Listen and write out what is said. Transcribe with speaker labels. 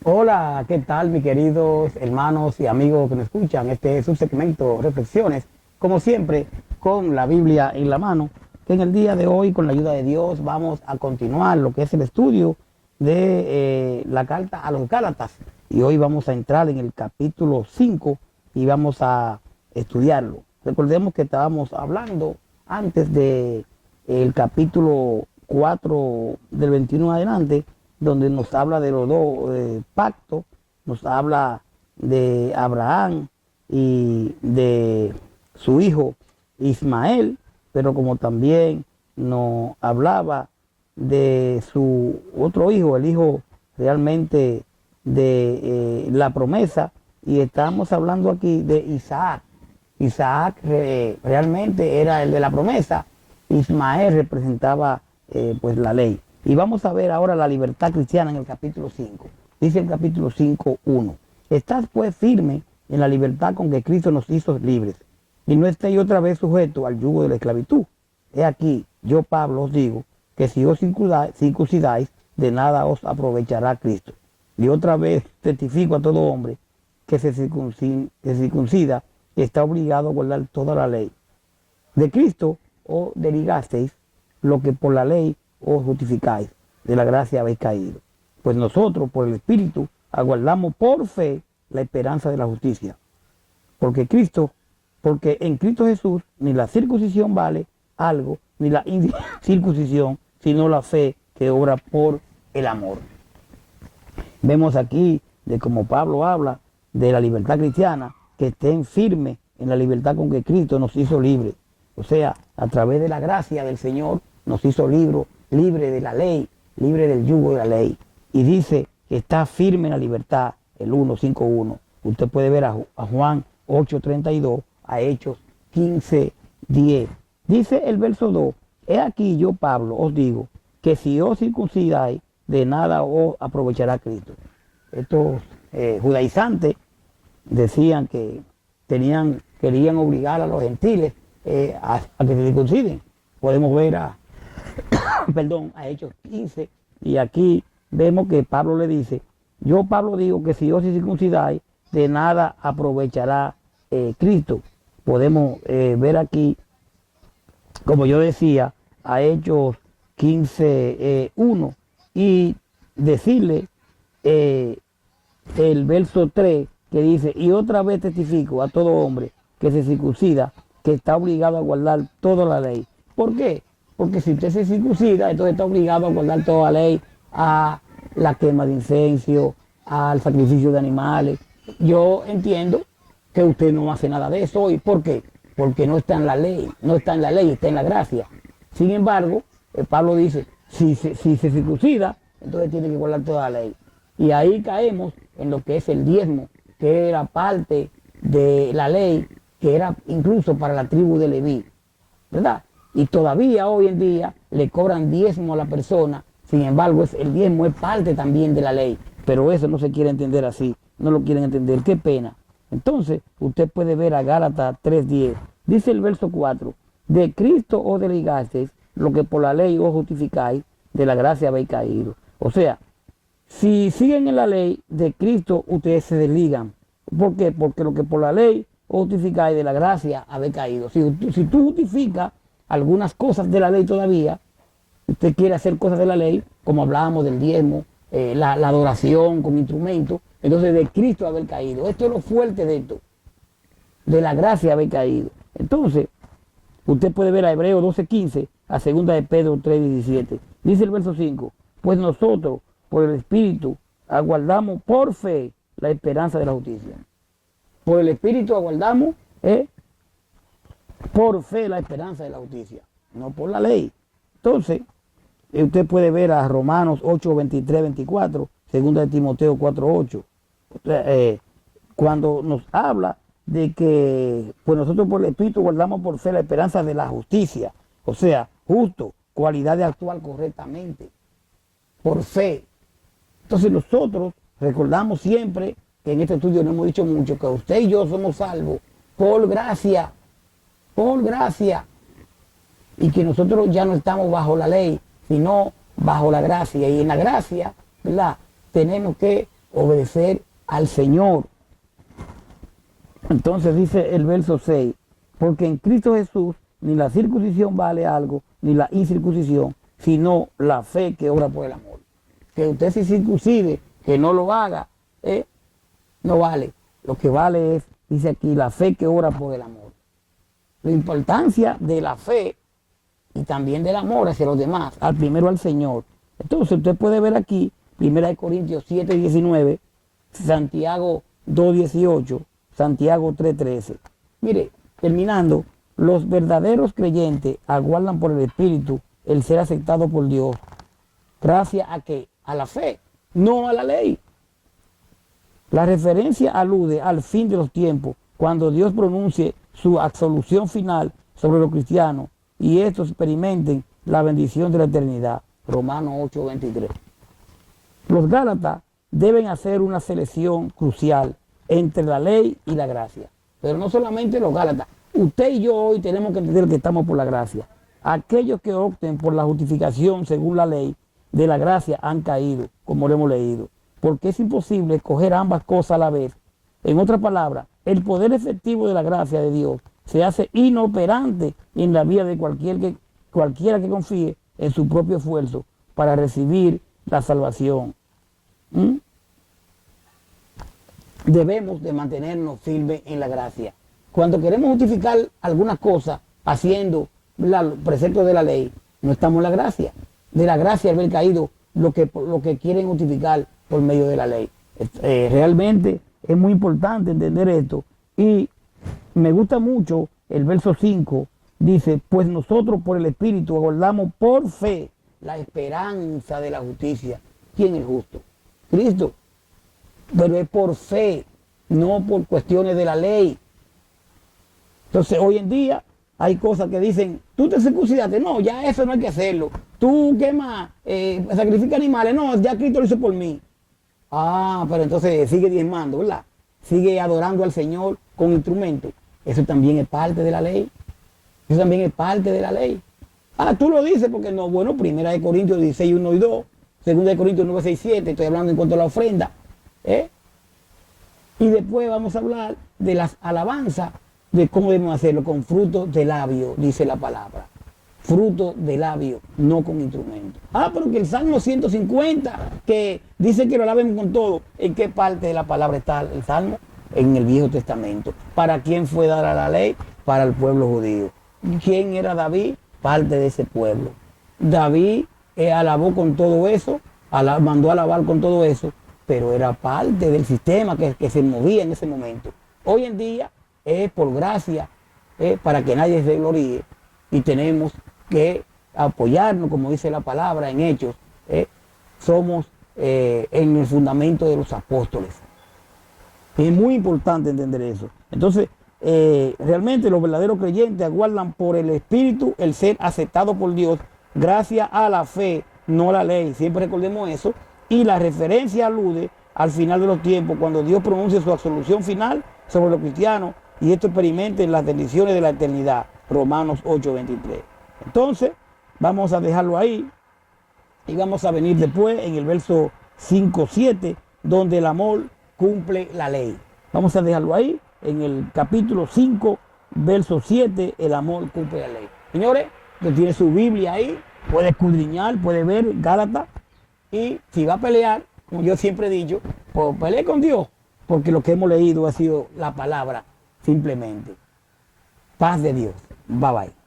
Speaker 1: Hola, ¿qué tal, mis queridos hermanos y amigos que me escuchan? Este es un segmento Reflexiones, como siempre, con la Biblia en la mano, que en el día de hoy, con la ayuda de Dios, vamos a continuar lo que es el estudio de la carta a los Gálatas. Y hoy vamos a entrar en el capítulo 5 y vamos a estudiarlo. Recordemos que estábamos hablando antes de el capítulo 4 del 21 en adelante, donde nos habla de los dos pactos, nos habla de Abraham y de su hijo Ismael, pero como también nos hablaba de su otro hijo, el hijo realmente de la promesa, y estamos hablando aquí de Isaac. Isaac realmente era el de la promesa, Ismael representaba pues la ley. Y vamos a ver ahora la libertad cristiana en el capítulo 5. Dice el capítulo 5:1. Estás pues firme en la libertad con que Cristo nos hizo libres, y no estéis otra vez sujetos al yugo de la esclavitud. He aquí, yo Pablo os digo, que si os circuncidáis, de nada os aprovechará Cristo. Y otra vez testifico a todo hombre que se circuncida está obligado a guardar toda la ley. De Cristo os derigasteis lo que por la ley os justificáis, de la gracia habéis caído. Pues nosotros, por el Espíritu, aguardamos por fe la esperanza de la justicia. Porque en Cristo Jesús ni la circuncisión vale algo, ni la incircuncisión, sino la fe que obra por el amor. Vemos aquí de cómo Pablo habla de la libertad cristiana, que estén firmes en la libertad con que Cristo nos hizo libres. O sea, a través de la gracia del Señor nos hizo libre de la ley, libre del yugo de la ley. Y dice que está firme en la libertad, el 1:5:1. Usted puede ver a Juan 8:32, a Hechos 15:10. Dice el verso 2, he aquí yo, Pablo, os digo, que si os circuncidáis, de nada os aprovechará Cristo. Estos judaizantes decían que querían obligar a los gentiles a que se circunciden. Podemos ver a Hechos 15, y aquí vemos que Pablo le dice, yo Pablo digo que si os circuncidáis, de nada aprovechará Cristo. Podemos ver aquí, como yo decía, a Hechos 15:1, y decirle el verso 3, que dice, y otra vez testifico a todo hombre que se circuncida, que está obligado a guardar toda la ley. ¿Por qué? Porque si usted se circuncida, entonces está obligado a guardar toda la ley, a la quema de incenso, al sacrificio de animales. Yo entiendo que usted no hace nada de eso hoy. ¿Por qué? Porque no está en la ley, está en la gracia. Sin embargo, Pablo dice, si se circuncida, entonces tiene que guardar toda la ley. Y ahí caemos en lo que es el diezmo, que era parte de la ley, que era incluso para la tribu de Leví, ¿verdad? Y todavía hoy en día le cobran diezmo a la persona. Sin embargo, el diezmo es parte también de la ley, pero eso no se quiere entender así, no lo quieren entender, qué pena. Entonces, usted puede ver a Gálatas 3:10, dice el verso 4, de Cristo os desligasteis, lo que por la ley os justificáis, de la gracia habéis caído. O sea, si siguen en la ley de Cristo, ustedes se desligan. ¿Por qué? Porque lo que por la ley os justificáis, de la gracia habéis caído. Si tú justificas algunas cosas de la ley todavía, usted quiere hacer cosas de la ley, como hablábamos del diezmo, la adoración con instrumentos, entonces de Cristo haber caído. Esto es lo fuerte de esto, de la gracia haber caído. Entonces, usted puede ver a Hebreos 12:15, a 2 de Pedro 3:17. Dice el verso 5, pues nosotros, por el Espíritu, aguardamos por fe la esperanza de la justicia. Por el Espíritu aguardamos por fe la esperanza de la justicia, no por la ley. Entonces, usted puede ver a Romanos 8:23-24, 2 de Timoteo 4:8, cuando nos habla de que pues nosotros por el Espíritu guardamos por fe la esperanza de la justicia, o sea, justo, cualidad de actuar correctamente, por fe. Entonces nosotros recordamos siempre, que en este estudio no hemos dicho mucho, que usted y yo somos salvos por gracia, y que nosotros ya no estamos bajo la ley, sino bajo la gracia. Y en la gracia, ¿verdad?, tenemos que obedecer al Señor. Entonces dice el verso 6, porque en Cristo Jesús ni la circuncisión vale algo, ni la incircuncisión, sino la fe que obra por el amor. Que usted se circuncide, que no lo haga, no vale. Lo que vale es, dice aquí, la fe que obra por el amor. La importancia de la fe y también del amor hacia los demás, al primero al Señor. Entonces usted puede ver aquí, 1 Corintios 7, 19, Santiago 2, 18, Santiago 3, 13. Mire, terminando, los verdaderos creyentes aguardan por el Espíritu el ser aceptado por Dios. Gracias a que a la fe, no a la ley. La referencia alude al fin de los tiempos, cuando Dios pronuncie su absolución final sobre los cristianos y estos experimenten la bendición de la eternidad. Romanos 8, 23. Los Gálatas deben hacer una selección crucial entre la ley y la gracia. Pero no solamente los Gálatas. Usted y yo hoy tenemos que entender que estamos por la gracia. Aquellos que opten por la justificación según la ley de la gracia han caído, como lo hemos leído. Porque es imposible escoger ambas cosas a la vez. En otras palabras, el poder efectivo de la gracia de Dios se hace inoperante en la vida de cualquiera que confíe en su propio esfuerzo para recibir la salvación. Debemos de mantenernos firmes en la gracia. Cuando queremos justificar algunas cosas haciendo los preceptos de la ley, no estamos en la gracia. De la gracia haber caído lo que quieren justificar por medio de la ley. Realmente es muy importante entender esto. Y me gusta mucho el verso 5, dice, pues nosotros por el Espíritu aguardamos por fe la esperanza de la justicia. ¿Quién es justo? Cristo. Pero es por fe, no por cuestiones de la ley. Entonces hoy en día hay cosas que dicen, tú te circuncidaste, no, ya eso no hay que hacerlo. Tú, ¿qué más? Sacrifica animales, no, ya Cristo lo hizo por mí. Ah, pero entonces sigue diezmando, ¿verdad? Sigue adorando al Señor con instrumentos. Eso también es parte de la ley. Eso también es parte de la ley. Ah, tú lo dices porque no. Bueno, 1 Corintios 16, 1 y 2. 2 Corintios 9, 6, 7. Estoy hablando en cuanto a la ofrenda. Y después vamos a hablar de las alabanzas, de cómo debemos hacerlo con frutos de labio, dice la palabra. Fruto de labio, no con instrumentos. Ah, pero que el Salmo 150, que dice que lo alaben con todo. ¿En qué parte de la palabra está el Salmo? En el Viejo Testamento. ¿Para quién fue dada la ley? Para el pueblo judío. ¿Quién era David? Parte de ese pueblo. David alabó con todo eso, mandó a alabar con todo eso, pero era parte del sistema que se movía en ese momento. Hoy en día es por gracia, para que nadie se gloríe, y tenemos que apoyarnos, como dice la palabra en Hechos, somos en el fundamento de los apóstoles. Es muy importante entender eso. Entonces, realmente los verdaderos creyentes aguardan por el Espíritu el ser aceptado por Dios gracias a la fe, no a la ley. Siempre recordemos eso. Y la referencia alude al final de los tiempos, cuando Dios pronuncia su absolución final sobre los cristianos y esto experimenten las bendiciones de la eternidad. Romanos 8, 23. Entonces, vamos a dejarlo ahí y vamos a venir después en el verso 5, 7, donde el amor cumple la ley. Vamos a dejarlo ahí en el capítulo 5, verso 7, el amor cumple la ley. Señores, usted tiene su Biblia ahí, puede escudriñar, puede ver Gálatas, y si va a pelear, como yo siempre he dicho, pues pelee con Dios, porque lo que hemos leído ha sido la palabra simplemente. Paz de Dios. Bye bye.